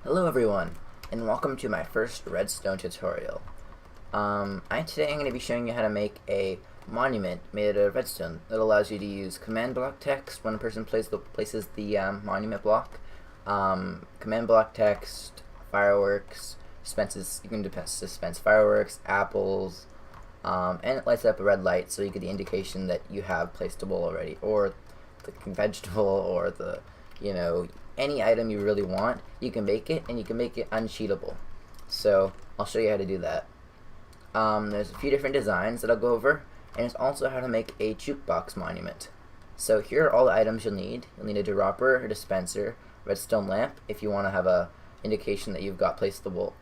Hello everyone, and welcome to my first Redstone tutorial. Today I'm going to be showing you how to make a monument made out of redstone that allows you to use command block text when a person places the monument block. Command block text, fireworks, you can dispense fireworks, apples, and it lights up a red light so you get the indication that you have placed a bowl already, or the vegetable, or any item you really want. You can make it, and you can make it uncheatable. So I'll show you how to do that. There's a few different designs that I'll go over, and it's also how to make a jukebox monument. So here are all the items you'll need. You'll need a dropper, a dispenser, redstone lamp if you want to have a indication that you've got placed the wool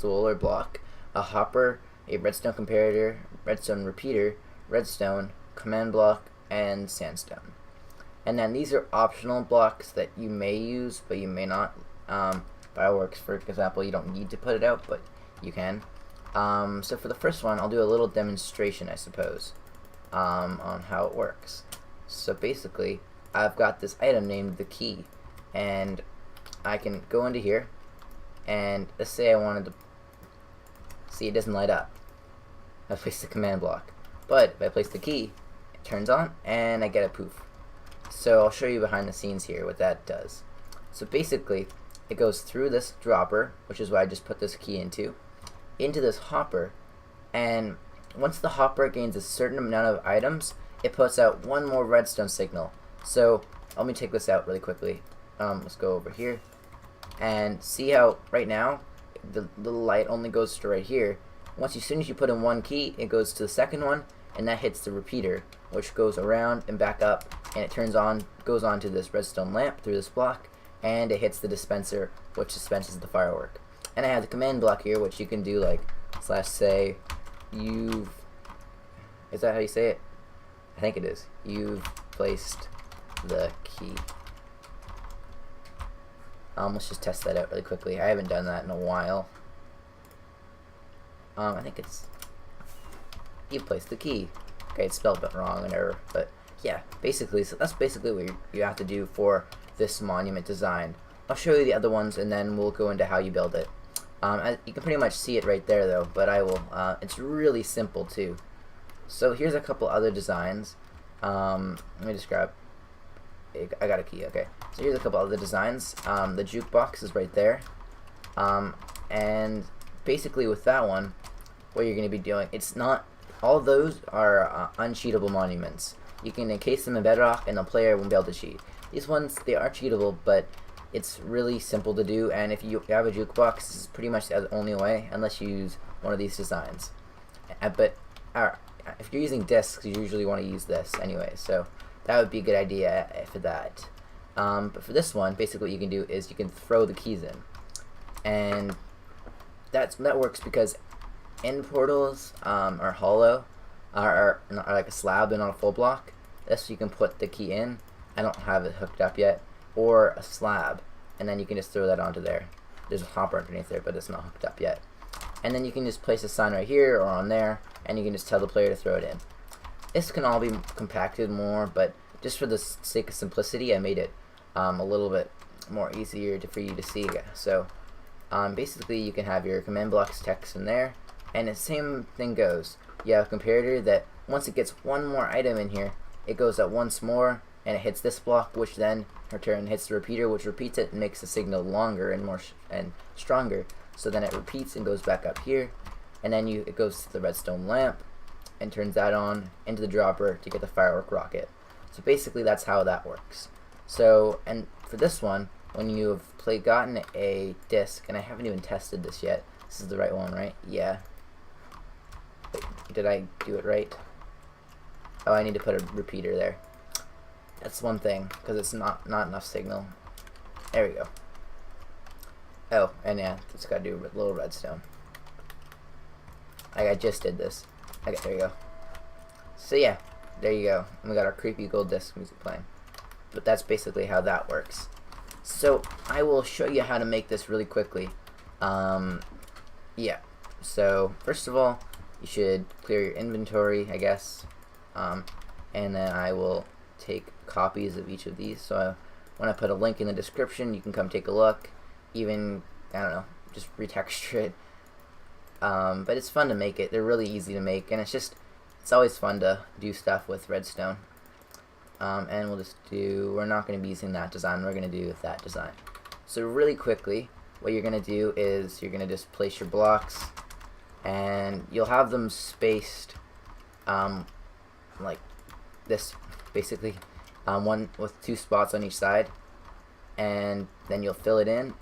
or block, a hopper, a redstone comparator, redstone repeater, redstone, command block, and sandstone. And then these are optional blocks that you may use, but you may not. Fireworks, for example, you don't need to put it out, but you can. So for the first one, I'll do a little demonstration, I suppose, on how it works. So basically, I've got this item named the key, and I can go into here, and let's say I wanted to see it doesn't light up. I place the command block, but if I place the key, it turns on, and I get a poof. So I'll show you behind the scenes here what that does. So basically, it goes through this dropper, which is what I just put this key into this hopper, and once the hopper gains a certain amount of items, it puts out one more redstone signal. So let me take this out really quickly. Let's go over here and see how right now the little light only goes to right here. As soon as you put in one key, it goes to the second one, and that hits the repeater, which goes around and back up, and it goes on to this redstone lamp through this block, and it hits the dispenser, which dispenses the firework. And I have the command block here, which you can do like /say is that how you say it? I think it is. You've placed the key. Let's just test that out really quickly. I haven't done that in a while. I think it's you've placed the key. Okay, it's spelled but wrong and error, but yeah, basically, so that's basically what you have to do for this monument design. I'll show you the other ones, and then we'll go into how you build it. You can pretty much see it right there, though, but I will. It's really simple too. So here's a couple other designs. Let me just grab. I got a key. Okay. So here's a couple other designs. The jukebox is right there, and basically with that one, what you're going to be doing, it's not. All of those are uncheatable monuments. You can encase them in bedrock, and the player won't be able to cheat. These ones, they are cheatable, but it's really simple to do, and if you have a jukebox, this is pretty much the only way, unless you use one of these designs. But if you're using discs, you usually want to use this anyway, so that would be a good idea for that. But for this one, basically what you can do is you can throw the keys in, and that works because end portals are hollow, are like a slab, they're not a full block. This you can put the key in. I don't have it hooked up yet, or a slab, and then you can just throw that onto there. There's a hopper underneath there, but it's not hooked up yet. And then you can just place a sign right here or on there, and you can just tell the player to throw it in. This can all be compacted more, but just for the sake of simplicity, I made it a little bit more easier for you to see. So basically, you can have your command blocks text in there, and the same thing goes. You have a comparator that once it gets one more item in here, it goes up once more, and it hits this block, which then in turn hits the repeater, which repeats it and makes the signal longer and more and stronger. So then it repeats and goes back up here, and then it goes to the redstone lamp and turns that on into the dropper to get the firework rocket. So basically, that's how that works. So, and for this one, when you have gotten a disc, and I haven't even tested this yet. This is the right one, right? Yeah. Wait, did I do it right? Oh, I need to put a repeater there. That's one thing, because it's not enough signal. There we go. Oh, and yeah, just gotta do a little redstone. I just did this. Okay, there you go. So yeah, there you go. And we got our creepy gold disc music playing. But that's basically how that works. So I will show you how to make this really quickly. Yeah. So first of all, you should clear your inventory, I guess. And then I will take copies of each of these. So when I put a link in the description, you can come take a look. Even I don't know, just retexture it. But it's fun to make it. They're really easy to make, and it's always fun to do stuff with redstone. And we're not going to be using that design, we're going to do that design. So really quickly, what you're going to do is you're going to just place your blocks, and you'll have them spaced like this, basically, one with 2 spots on each side, and then you'll fill it in,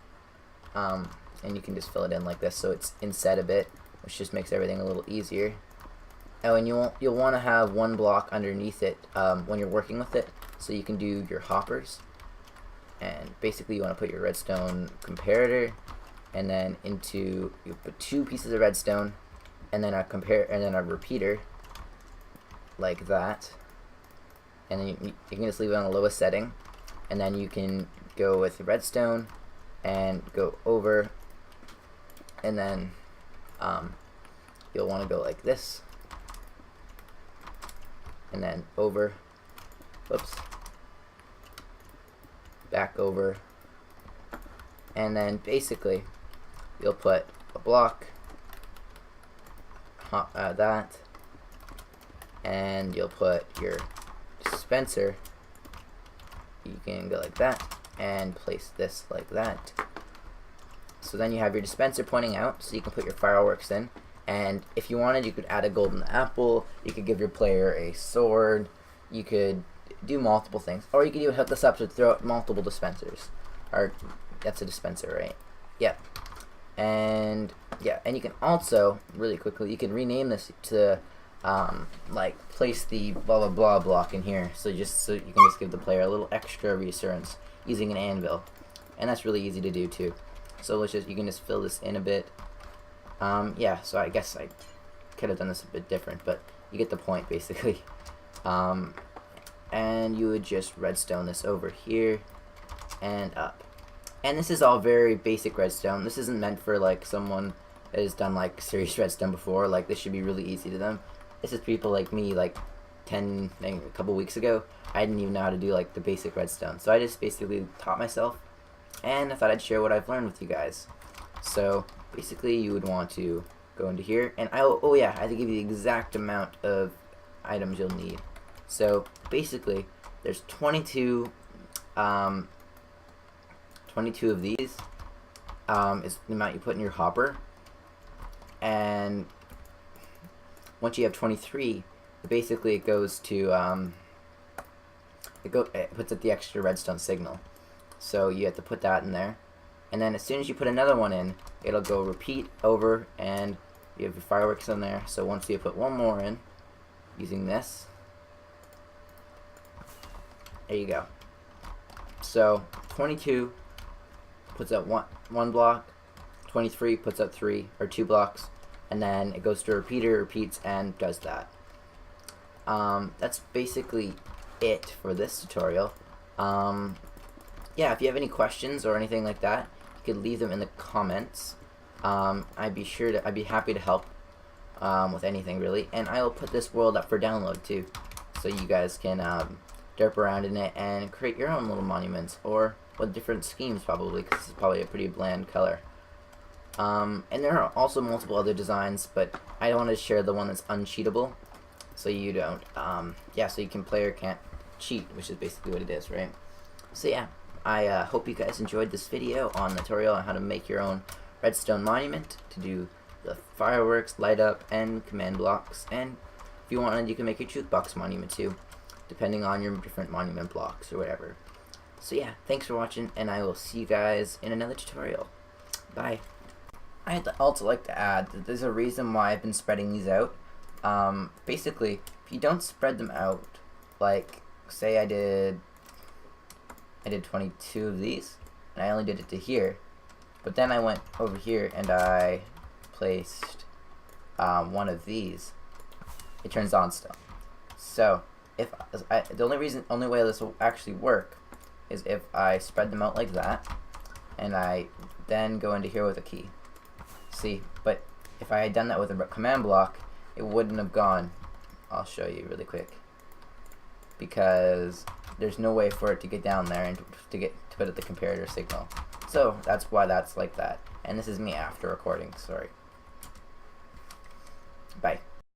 and you can just fill it in like this so it's inset a bit, which just makes everything a little easier. Oh, and you'll want to have 1 block underneath it when you're working with it, so you can do your hoppers. And basically, you want to put your redstone comparator, and then you put 2 pieces of redstone, and then a repeater, like that. And then you can just leave it on the lowest setting, and then you can go with redstone and go over, and then you'll want to go like this. And then over, whoops, back over, and then basically you'll put a block, that, and you'll put your dispenser, you can go like that, and place this like that. So then you have your dispenser pointing out, so you can put your fireworks in. And if you wanted, you could add a golden apple, you could give your player a sword, you could do multiple things. Or you could even hook this up to throw out multiple dispensers. Or, that's a dispenser, right? Yep. And, yeah, and you can also, really quickly, you can rename this to, like, place the blah blah blah block in here. So you can just give the player a little extra reassurance using an anvil. And that's really easy to do, too. So you can just fill this in a bit. Yeah, so I guess I could have done this a bit different, but you get the point, basically. And you would just redstone this over here and up. And this is all very basic redstone. This isn't meant for, like, someone that has done, like, serious redstone before. Like, this should be really easy to them. This is people like me, like, a couple weeks ago. I didn't even know how to do, like, the basic redstone. So I just basically taught myself, and I thought I'd share what I've learned with you guys. So basically, you would want to go into here, and I have to give you the exact amount of items you'll need. So basically, there's 22 of these is the amount you put in your hopper, and once you have 23, basically it goes to it puts out the extra redstone signal. So you have to put that in there. And then as soon as you put another one in, it'll go repeat over, and you have your fireworks in there. So once you put one more in, using this, there you go. So 22 puts out one block, 23 puts out 2 blocks, and then it goes to a repeater, repeats, and does that. That's basically it for this tutorial. Yeah, if you have any questions or anything like that, you could leave them in the comments. I'd be happy to help with anything, really. And I will put this world up for download too, so you guys can derp around in it and create your own little monuments, or with different schemes probably, because this is probably a pretty bland color. And there are also multiple other designs, but I don't want to share the one that's uncheatable, so you don't. Yeah, so you can play or can't cheat, which is basically what it is, right? So yeah. I hope you guys enjoyed this video on the tutorial on how to make your own redstone monument to do the fireworks, light up, and command blocks. And if you wanted, you can make your jukebox monument too, depending on your different monument blocks or whatever. So yeah, thanks for watching, and I will see you guys in another tutorial. Bye. I'd also like to add that there's a reason why I've been spreading these out. Basically, if you don't spread them out, like, say I did 22 of these, and I only did it to here, but then I went over here and I placed one of these, it turns on still. So the only way this will actually work is if I spread them out like that, and I then go into here with a key. See, but if I had done that with a command block, it wouldn't have gone. I'll show you really quick. because there's no way for it to get down there and to put at the comparator signal. So that's why that's like that. And this is me after recording. Sorry. Bye.